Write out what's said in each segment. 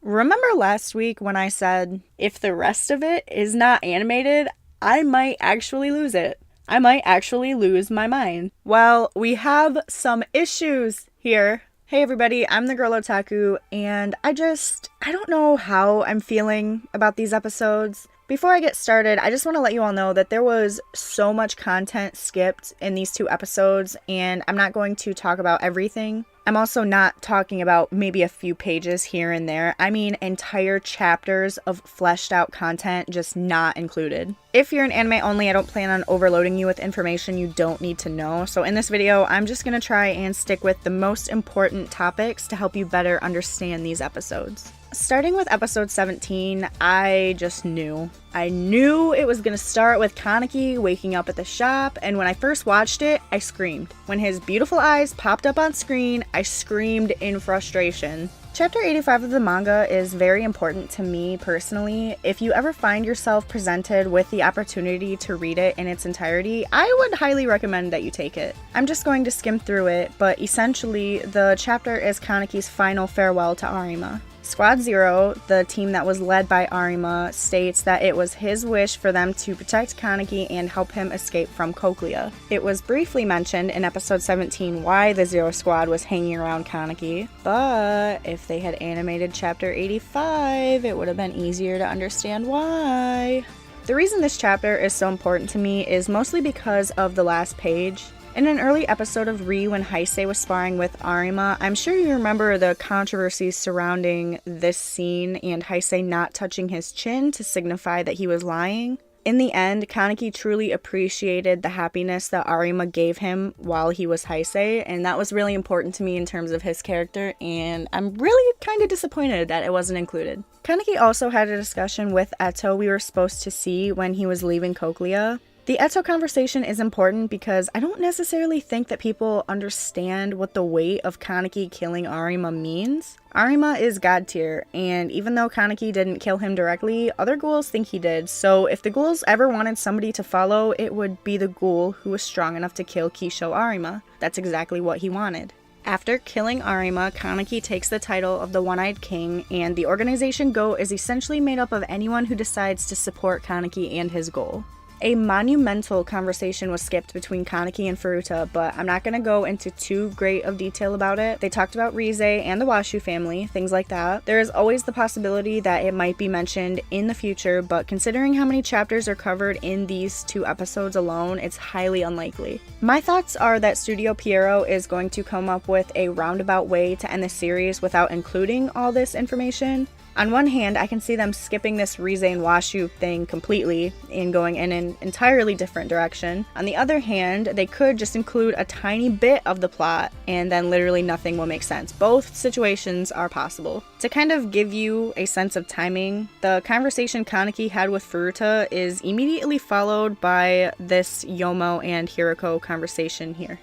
Remember last week when I said if the rest of it is not animated, I might actually lose it. I might actually lose my mind. Well, we have some issues here. Hey everybody, I'm the Girl Otaku, and I don't know how I'm feeling about these episodes. Before I get started, I just want to let you all know that there was so much content skipped in these two episodes, and I'm not going to talk about everything. I'm also not talking about maybe a few pages here and there. I mean entire chapters of fleshed out content just not included. If you're an anime only, I don't plan on overloading you with information you don't need to know. So in this video, I'm just going to try and stick with the most important topics to help you better understand these episodes. Starting with episode 17, I just knew. I knew it was going to start with Kaneki waking up at the shop, and when I first watched it, I screamed. When his beautiful eyes popped up on screen, I screamed in frustration. Chapter 85 of the manga is very important to me personally. If you ever find yourself presented with the opportunity to read it in its entirety, I would highly recommend that you take it. I'm just going to skim through it, but essentially, the chapter is Kaneki's final farewell to Arima. Squad Zero, the team that was led by Arima, states that it was his wish for them to protect Kaneki and help him escape from Cochlea. It was briefly mentioned in episode 17 why the Zero Squad was hanging around Kaneki, but if they had animated chapter 85, it would have been easier to understand why. The reason this chapter is so important to me is mostly because of the last page. In an early episode of Re, when Heisei was sparring with Arima, I'm sure you remember the controversies surrounding this scene and Heisei not touching his chin to signify that he was lying. In the end, Kaneki truly appreciated the happiness that Arima gave him while he was Heisei, and that was really important to me in terms of his character, and I'm really kind of disappointed that it wasn't included. Kaneki also had a discussion with Eto we were supposed to see when he was leaving Cochlea. The Eto conversation is important because I don't necessarily think that people understand what the weight of Kaneki killing Arima means. Arima is god tier, and even though Kaneki didn't kill him directly, other ghouls think he did, so if the ghouls ever wanted somebody to follow, it would be the ghoul who was strong enough to kill Kisho Arima. That's exactly what he wanted. After killing Arima, Kaneki takes the title of the One-Eyed King, and the organization Go is essentially made up of anyone who decides to support Kaneki and his goal. A monumental conversation was skipped between Kaneki and Furuta, but I'm not going to go into too great of detail about it. They talked about Rize and the Washu family, things like that. There is always the possibility that it might be mentioned in the future, but considering how many chapters are covered in these two episodes alone, it's highly unlikely. My thoughts are that Studio Pierrot is going to come up with a roundabout way to end the series without including all this information. On one hand, I can see them skipping this Rize and Washu thing completely and going in an entirely different direction. On the other hand, they could just include a tiny bit of the plot and then literally nothing will make sense. Both situations are possible. To kind of give you a sense of timing, the conversation Kaneki had with Furuta is immediately followed by this Yomo and Hiroko conversation here.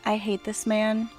I hate this man,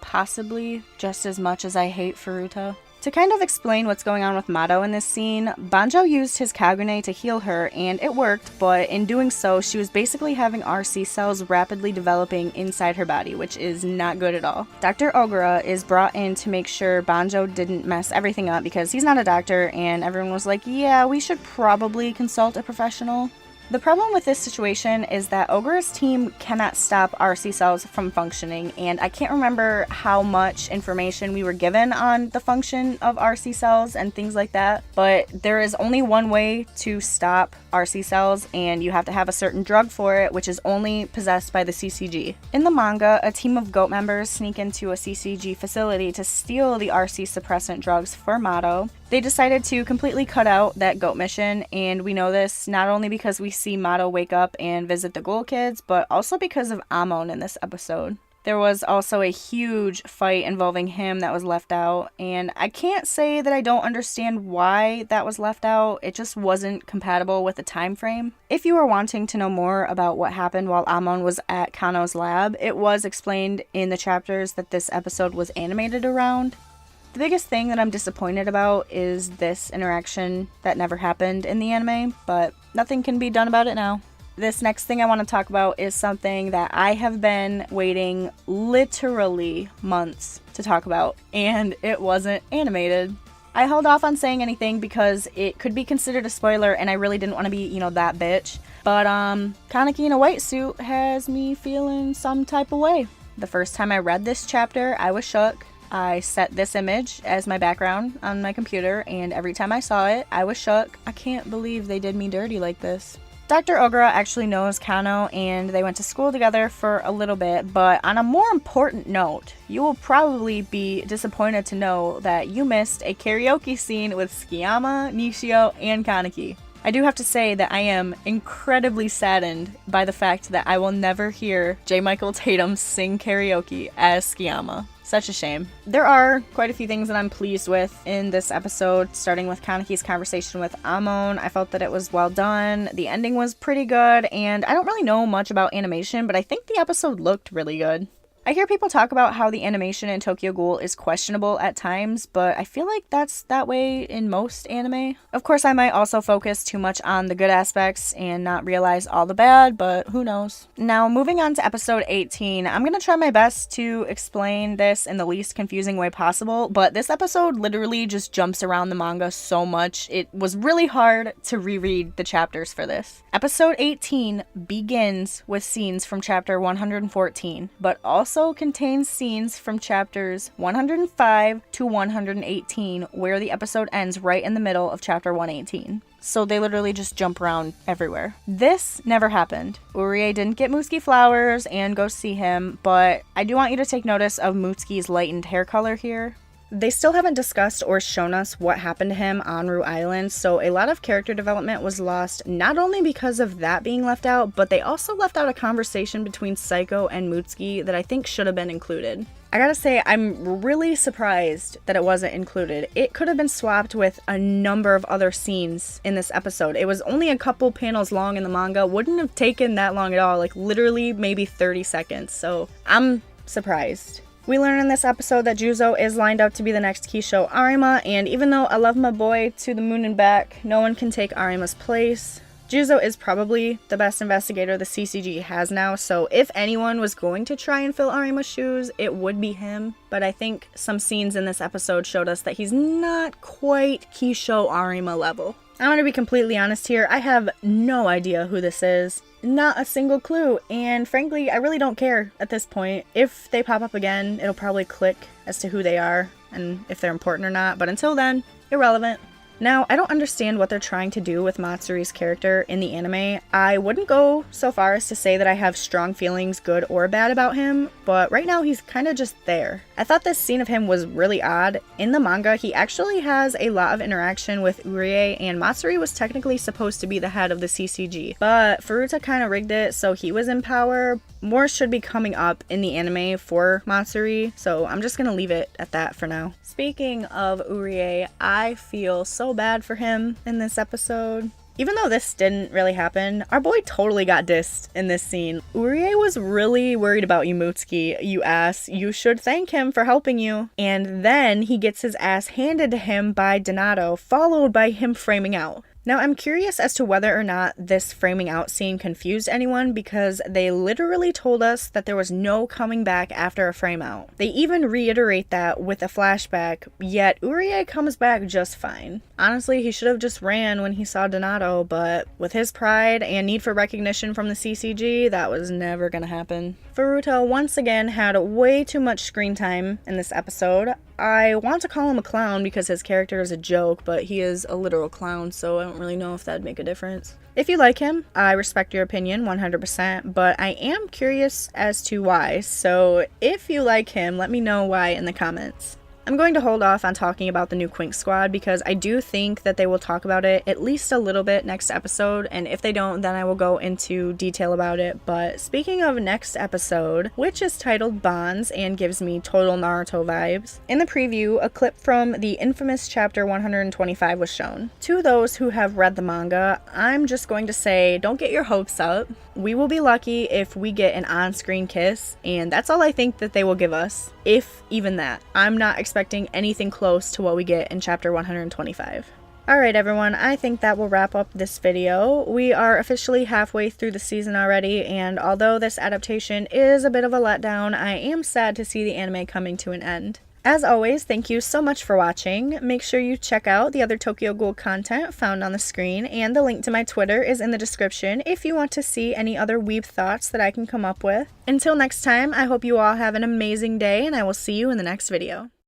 possibly just as much as I hate Furuta. To kind of explain what's going on with Mado in this scene, Banjo used his Kagune to heal her, and it worked, but in doing so, she was basically having RC cells rapidly developing inside her body, which is not good at all. Dr. Ogura is brought in to make sure Banjo didn't mess everything up because he's not a doctor, and everyone was like, yeah, we should probably consult a professional. The problem with this situation is that Ogura's team cannot stop RC cells from functioning, and I can't remember how much information we were given on the function of RC cells and things like that, but there is only one way to stop RC cells, and you have to have a certain drug for it, which is only possessed by the CCG. In the manga, a team of GOAT members sneak into a CCG facility to steal the RC suppressant drugs for Mado. They decided to completely cut out that GOAT mission, and we know this not only because we see Mado wake up and visit the Ghoul kids, but also because of Amon in this episode. There was also a huge fight involving him that was left out, and I can't say that I don't understand why that was left out, it just wasn't compatible with the time frame. If you are wanting to know more about what happened while Amon was at Kano's lab, it was explained in the chapters that this episode was animated around. The biggest thing that I'm disappointed about is this interaction that never happened in the anime, but nothing can be done about it now. This next thing I want to talk about is something that I have been waiting literally months to talk about, and it wasn't animated. I held off on saying anything because it could be considered a spoiler and I really didn't want to be, that bitch. But Kaneki in a white suit has me feeling some type of way. The first time I read this chapter, I was shook. I set this image as my background on my computer, and every time I saw it, I was shook. I can't believe they did me dirty like this. Dr. Ogura actually knows Kano, and they went to school together for a little bit, but on a more important note, you will probably be disappointed to know that you missed a karaoke scene with Tsukiyama, Nishio, and Kaneki. I do have to say that I am incredibly saddened by the fact that I will never hear J. Michael Tatum sing karaoke as Tsukiyama. Such a shame. There are quite a few things that I'm pleased with in this episode, starting with Kaneki's conversation with Amon. I felt that it was well done. The ending was pretty good, and I don't really know much about animation, but I think the episode looked really good. I hear people talk about how the animation in Tokyo Ghoul is questionable at times, but I feel like that's that way in most anime. Of course, I might also focus too much on the good aspects and not realize all the bad, but who knows. Now, moving on to episode 18, I'm gonna try my best to explain this in the least confusing way possible, but this episode literally just jumps around the manga so much, it was really hard to reread the chapters for this. Episode 18 begins with scenes from chapter 114, but also contains scenes from chapters 105 to 118, where the episode ends right in the middle of chapter 118. So they literally just jump around everywhere. This never happened. Urie didn't get Mutsuki flowers and go see him, but I do want you to take notice of Mutsuki's lightened hair color here. They still haven't discussed or shown us what happened to him on Rue Island, so a lot of character development was lost, not only because of that being left out, but they also left out a conversation between Saiko and Mutsuki that I think should have been included. I gotta say, I'm really surprised that it wasn't included. It could have been swapped with a number of other scenes in this episode. It was only a couple panels long in the manga, wouldn't have taken that long at all, like literally maybe 30 seconds, so I'm surprised. We learn in this episode that Juzo is lined up to be the next Kisho Arima, and even though I love my boy to the moon and back, no one can take Arima's place. Juzo is probably the best investigator the CCG has now, so if anyone was going to try and fill Arima's shoes, it would be him. But I think some scenes in this episode showed us that he's not quite Kisho Arima level. I'm gonna be completely honest here, I have no idea who this is. Not a single clue, and frankly, I really don't care at this point. If they pop up again, it'll probably click as to who they are and if they're important or not, but until then, irrelevant. Now, I don't understand what they're trying to do with Matsuri's character in the anime. I wouldn't go so far as to say that I have strong feelings, good or bad, about him, but right now he's kind of just there. I thought this scene of him was really odd. In the manga, he actually has a lot of interaction with Urie, and Matsuri was technically supposed to be the head of the CCG, but Furuta kind of rigged it so he was in power. More should be coming up in the anime for Matsuri, so I'm just gonna leave it at that for now. Speaking of Urie, I feel so bad for him in this episode. Even though this didn't really happen, our boy totally got dissed in this scene. Urie was really worried about you, Mutsuki, you ass. You should thank him for helping you. And then he gets his ass handed to him by Donato, followed by him framing out. Now, I'm curious as to whether or not this framing out scene confused anyone, because they literally told us that there was no coming back after a frame out. They even reiterate that with a flashback, yet Urie comes back just fine. Honestly, he should have just ran when he saw Donato, but with his pride and need for recognition from the CCG, that was never gonna happen. Furuta once again had way too much screen time in this episode. I want to call him a clown because his character is a joke, but he is a literal clown, so I don't really know if that'd make a difference. If you like him, I respect your opinion 100%, but I am curious as to why, so if you like him, let me know why in the comments. I'm going to hold off on talking about the new Quink Squad because I do think that they will talk about it at least a little bit next episode, and if they don't, then I will go into detail about it. But speaking of next episode, which is titled Bonds and gives me total Naruto vibes, in the preview, a clip from the infamous chapter 125 was shown. To those who have read the manga, I'm just going to say, don't get your hopes up. We will be lucky if we get an on-screen kiss, and that's all I think that they will give us, if even that. I'm not expecting anything close to what we get in chapter 125. Alright everyone, I think that will wrap up this video. We are officially halfway through the season already, and although this adaptation is a bit of a letdown, I am sad to see the anime coming to an end. As always, thank you so much for watching. Make sure you check out the other Tokyo Ghoul content found on the screen, and the link to my Twitter is in the description if you want to see any other weeb thoughts that I can come up with. Until next time, I hope you all have an amazing day, and I will see you in the next video.